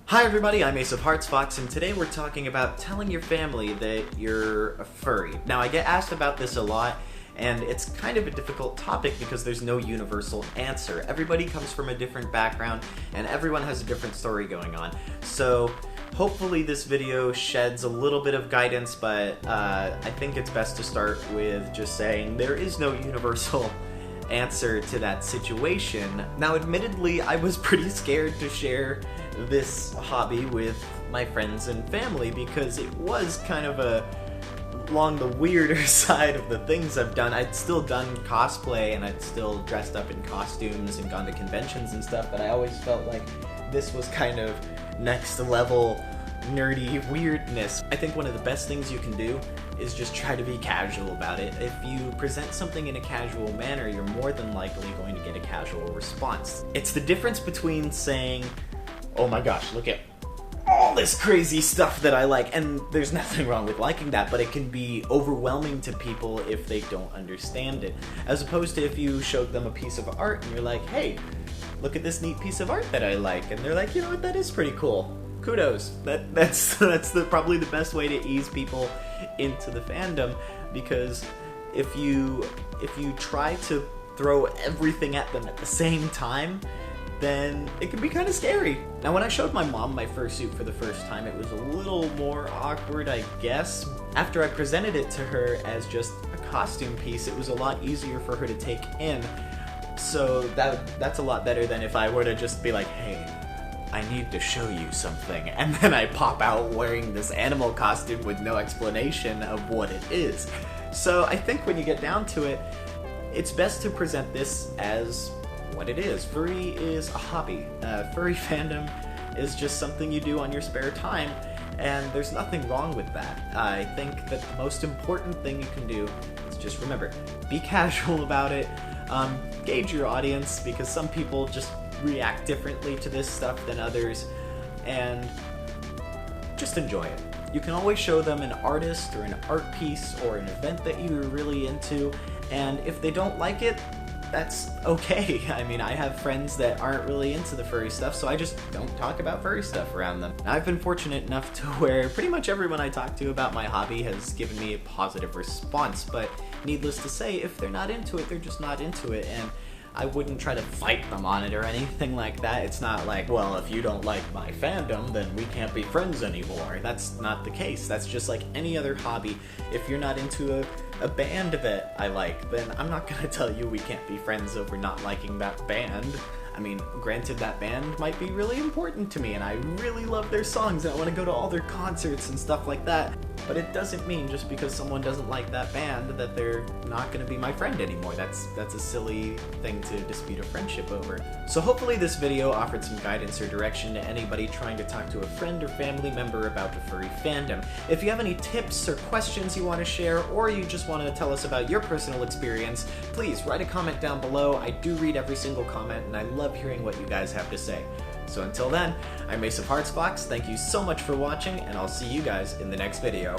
Hi everybody, I'm Ace of Hearts Fox, and today we're talking about telling your family that you're a furry. Now, I get asked about this a lot, and it's kind of a difficult topic because there's no universal answer. Everybody comes from a different background, and everyone has a different story going on. So, hopefully this video sheds a little bit of guidance, but I think it's best to start with just saying there is no universal answer to that situation. Now, admittedly, I was pretty scared to share this hobby with my friends and family because it was kind of along the weirder side of the things I've done. I'd still done cosplay and I'd still dressed up in costumes and gone to conventions and stuff, but I always felt like this was kind of next level nerdy weirdness. I think one of the best things you can do is just try to be casual about it. If you present something in a casual manner, you're more than likely going to get a casual response. It's the difference between saying, oh my gosh, look at all this crazy stuff that I like, and there's nothing wrong with liking that, but it can be overwhelming to people if they don't understand it. As opposed to if you showed them a piece of art and you're like, hey, look at this neat piece of art that I like, and they're like, you know what, that is pretty cool. Kudos. That's probably the best way to ease people into the fandom, because if you try to throw everything at them at the same time, then it can be kind of scary. Now, when I showed my mom my fursuit for the first time, it was a little more awkward, I guess. After I presented it to her as just a costume piece, it was a lot easier for her to take in. So that's a lot better than if I were to just be like, hey, I need to show you something, and then I pop out wearing this animal costume with no explanation of what it is. So I think when you get down to it, it's best to present this as what it is. Furry is a hobby. Furry fandom is just something you do on your spare time, and there's nothing wrong with that. I think that the most important thing you can do is just remember, be casual about it, gauge your audience, because some people just react differently to this stuff than others, and just enjoy it. You can always show them an artist or an art piece or an event that you're really into, and if they don't like it, that's okay. I mean, I have friends that aren't really into the furry stuff, so I just don't talk about furry stuff around them. I've been fortunate enough to where pretty much everyone I talk to about my hobby has given me a positive response, but needless to say, if they're not into it, they're just not into it, and I wouldn't try to fight them on it or anything like that. It's not like, well, if you don't like my fandom, then we can't be friends anymore. That's not the case. That's just like any other hobby. If you're not into a band that I like, then I'm not gonna tell you we can't be friends over not liking that band. I mean, granted, that band might be really important to me, and I really love their songs, and I want to go to all their concerts and stuff like that. But it doesn't mean just because someone doesn't like that band that they're not going to be my friend anymore. That's a silly thing to dispute a friendship over. So hopefully this video offered some guidance or direction to anybody trying to talk to a friend or family member about the furry fandom. If you have any tips or questions you want to share, or you just want to tell us about your personal experience, please write a comment down below. I do read every single comment, and I love hearing what you guys have to say. So until then, I'm Ace of Hearts Fox, thank you so much for watching, and I'll see you guys in the next video.